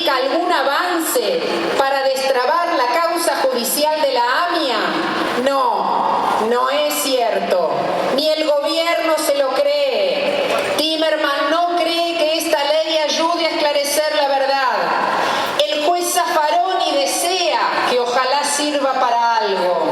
implica algún avance para destrabar la causa judicial de la AMIA? No es cierto. Ni el gobierno se lo cree. Timerman no cree que esta ley ayude a esclarecer la verdad. El juez Zaffaroni desea que ojalá sirva para algo.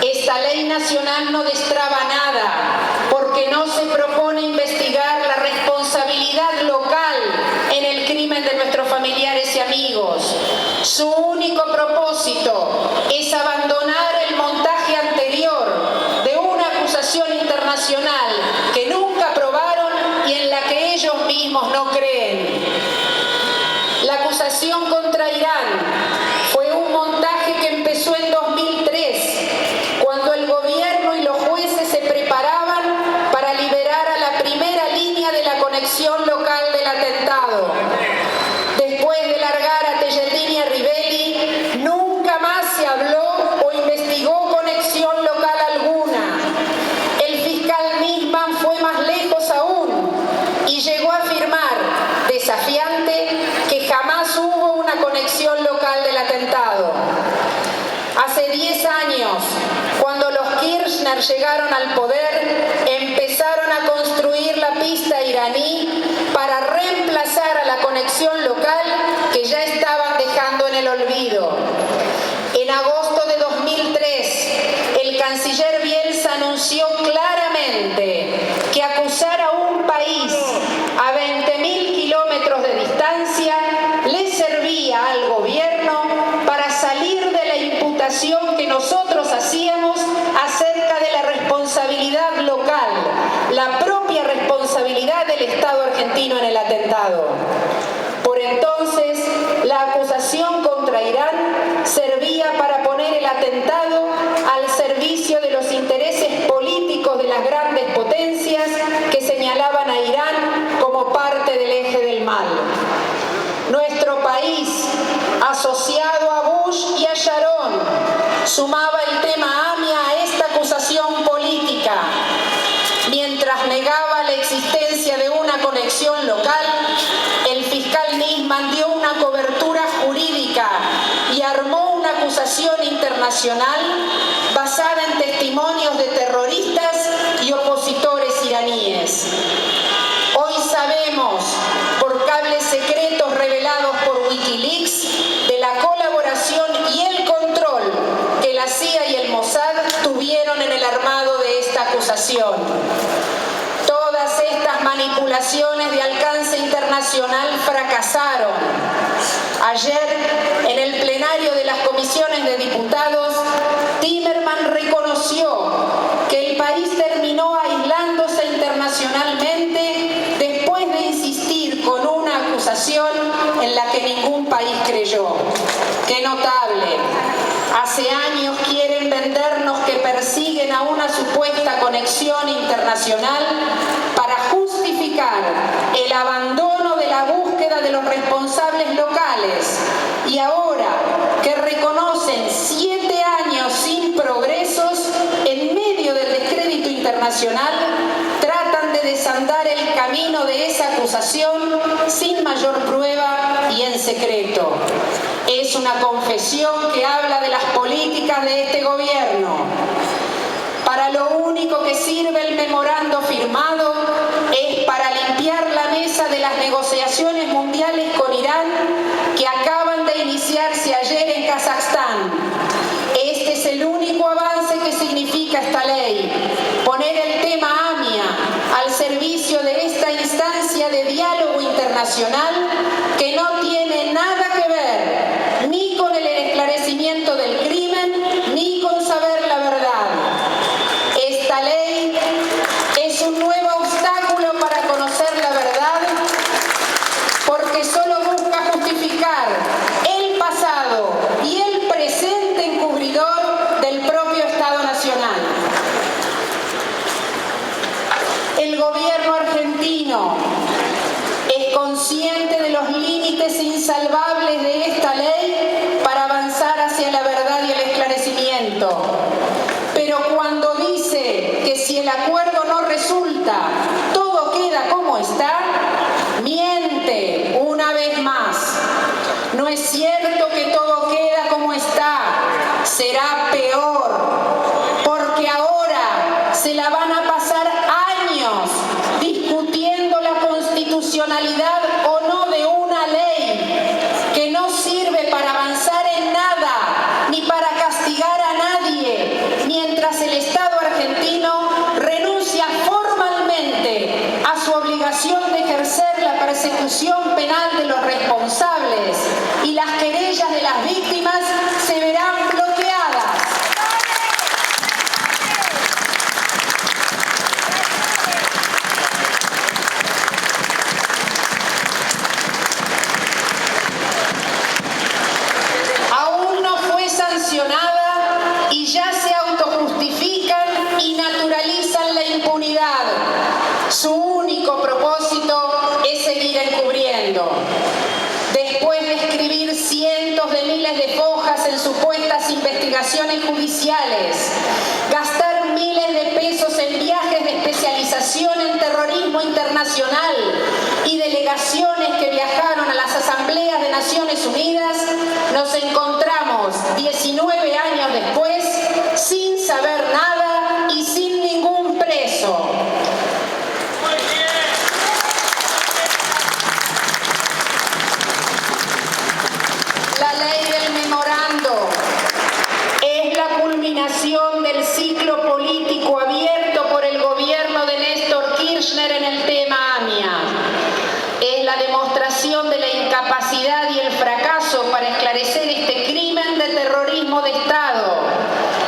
Esta ley nacional no destraba nada, porque no se propone investigar la responsabilidad local en el crimen de nuestros familiares y amigos. Su único propósito es abandonar el montaje anterior de una acusación internacional que nunca probaron y en la que ellos mismos no creen. La acusación contra Irán fue un montaje que empezó en 2003, cuando el gobierno y los jueces se preparaban para liberar a la primera línea de la conexión local del atentado. Después de largar a Tejeldín y a Rivelli, nunca más se habló o investigó conexión local alguna. El fiscal Nisman fue más lejos aún y llegó a afirmar, desafiante, que jamás hubo una conexión local del atentado. Hace 10 años, cuando los Kirchner llegaron al poder, empezaron a construir la pista iraní para reemplazar a la conexión local que ya estaban dejando en el olvido. En agosto de 2003, el canciller Bielsa anunció claramente que acusar a un país a 20.000 kilómetros de distancia le servía al gobierno para salir de la imputación que nosotros hacíamos acerca de la responsabilidad local, la propia responsabilidad del Estado argentino en el atentado. Por entonces, la acusación contra Irán servía para poner el atentado al servicio de los intereses políticos de las grandes potencias que señalaban a Irán como parte del eje del mal. Nuestro país, asociado a Bush y a Sharon, sumaba el tema AMIA a esta acusación política. Mientras negaba la existencia de una conexión local, el fiscal Nisman dio una cobertura jurídica y armó una acusación internacional basada en testimonios de terroristas y opositores iraníes. Hoy sabemos, por cables secretos revelados por Wikileaks, de la colaboración y el control que la CIA y el Mossad tuvieron en el armado de esta acusación. Todas estas manipulaciones de alcance internacional fracasaron. Ayer, en el plenario de las comisiones de diputados, Timerman reconoció que el país terminó aislándose internacionalmente después de insistir con una acusación en la que ningún país creyó. ¡Qué notable! Hace años quieren vendernos que persiguen a una supuesta conexión internacional para justificar el abandono de la búsqueda de los responsables locales. Y ahora que reconocen 7 años sin progresos en medio del descrédito internacional, tratan de desandar el camino de esa acusación sin mayor prueba y en secreto. Es una confesión que habla de las políticas de este gobierno. Para lo único que sirve el memorando firmado es para limpiar la mesa de las negociaciones mundiales con Irán que acaban de iniciarse ayer en Kazajstán. Este es el único avance que significa esta ley: poner el tema AMIA al servicio de esta instancia de diálogo internacional que no tiene nada que ver ni con el esclarecimiento del crimen ni con saber la verdad. Esta ley es un nuevo obstáculo para conocer la verdad, porque solo busca justificar el pasado y el presente encubridor del propio Estado Nacional. El gobierno argentino es consciente de los límites insalvables de esta ley para avanzar hacia la verdad y el esclarecimiento. Pero cuando dice que si el acuerdo no resulta, todo queda como está, miente una vez más. No es cierto que todo queda como está, será peor, porque ahora se la van a pasar años discutiendo la constitucionalidad o no de una ley que no sirve para avanzar en nada ni para castigar a nadie, mientras el Estado argentino renuncia formalmente a su obligación de ejercer la persecución penal de los responsables y las querellas de las víctimas se verán bloqueadas. Aún no fue sancionada y ya se autojustifican y naturalizan la impunidad. Su único propósito es seguir encubriendo. Después de escribir cientos de miles de hojas en supuestas investigaciones judiciales, gastar miles de pesos en viajes de especialización en terrorismo internacional y delegaciones que viajaron a las asambleas de Naciones Unidas, nos encontramos 19 años después sin saber nada y sin ningún preso. La ley del memorando es la culminación del ciclo político abierto por el gobierno de Néstor Kirchner en el tema AMIA. Es la demostración de la incapacidad y el fracaso para esclarecer este crimen de terrorismo de Estado,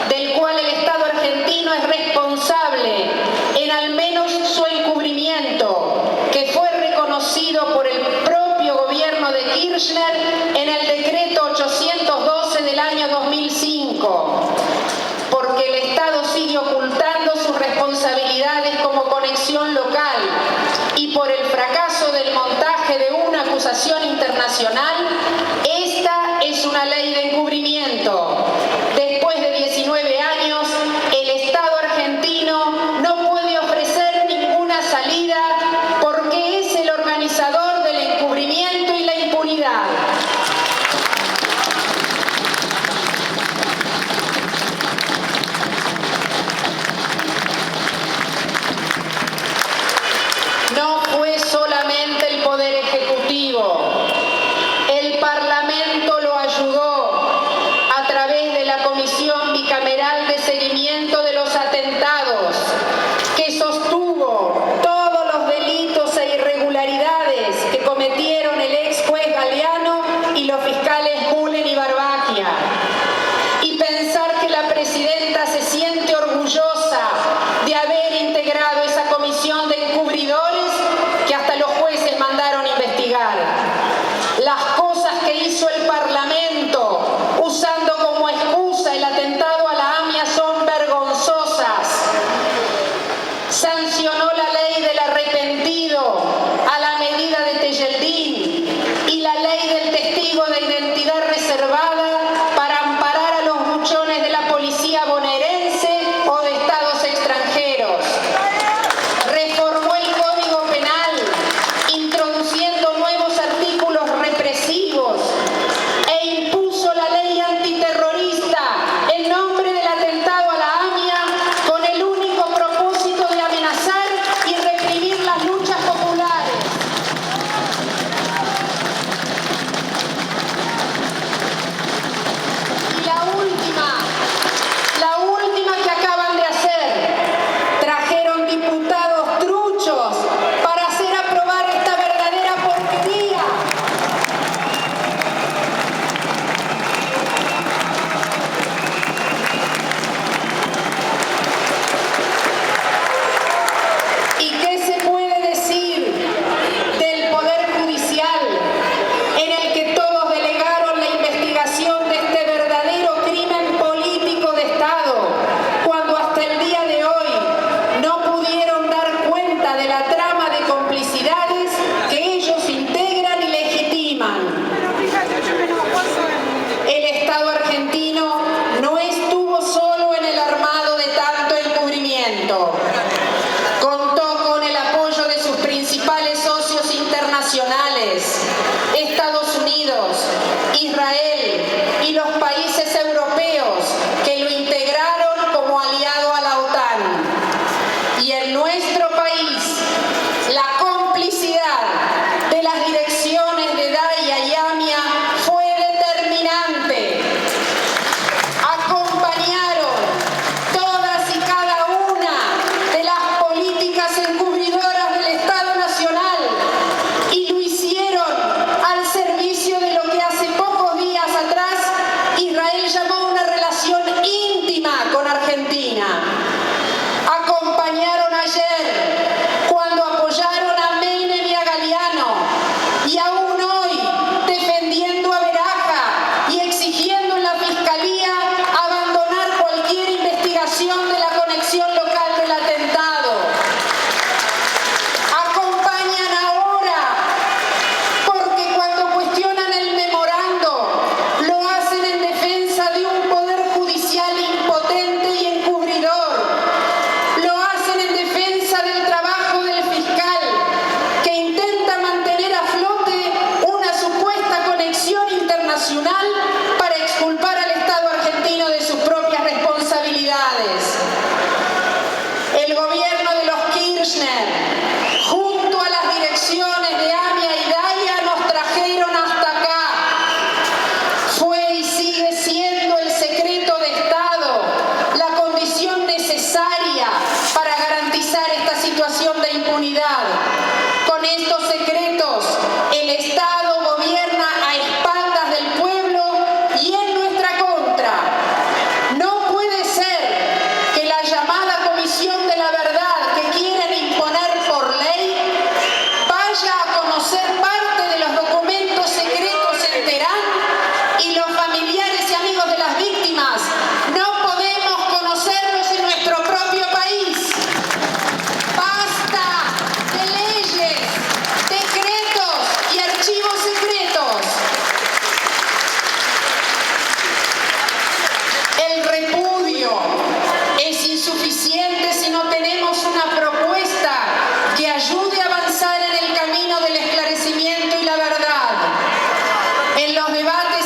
del cual el Estado argentino es responsable en al menos su encubrimiento, que fue reconocido por el propio gobierno de Kirchner en el decreto 812 del año 2005, porque el Estado sigue ocultando sus responsabilidades como conexión local y por el fracaso del montaje de una acusación internacional, esta es una ley de encubrimiento. Después de 19 años, el Estado argentino no puede ofrecer ninguna salida porque es el organizador del encubrimiento y la impunidad. No fue solamente el Poder Ejecutivo. El Parlamento lo ayudó a través de la Comisión Bicameral de Seguimiento de los Atentados, que sostuvo todos los delitos e irregularidades que cometieron el ex juez Galeano y los fiscales Bullen y Barbaquia. Y pensar que la presidenta se siente orgullosa de haber integrado esa comisión de encubridores que hasta los jueces mandaron investigar. Las cosas que hizo el Parlamento usando como excusa el atentado a la AMIA son vergonzosas. Sancionó la ley del arrepentido a la medida de Tejeldín y la ley del testigo de identidad reservada para amparar a los buchones de la policía bonaerense o de estados extranjeros. Reformó el Código Penal, introduciendo nuevos artículos represivos e impuso la ley antiterrorista en nombre del atentado a la AMIA con el único propósito de amenazar y reprimir las luchas populares. Y la última que acaban de hacer, trajeron diputados truchos para hacer aprobar esta verdadera porquería. ¿Y qué se puede decir del Poder Judicial, en el que todos delegaron la investigación de este verdadero crimen político de Estado, cuando hasta el día de hoy no pudieron dar cuenta de la trama de complicidades que ellos integran y legitiman? El Estado argentino no estuvo solo en el armado de tanto encubrimiento. Contó con el apoyo de sus principales socios internacionales, Estados Unidos,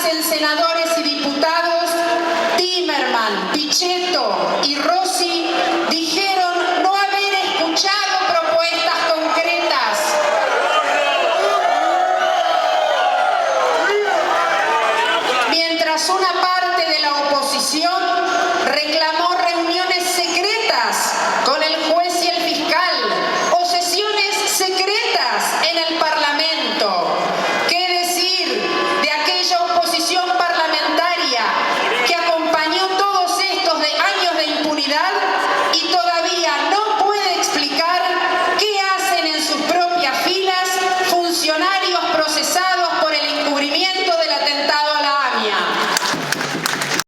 hacen senadores y diputados, Timerman, Pichetto y Rossi dijeron no haber escuchado propuestas concretas. Mientras una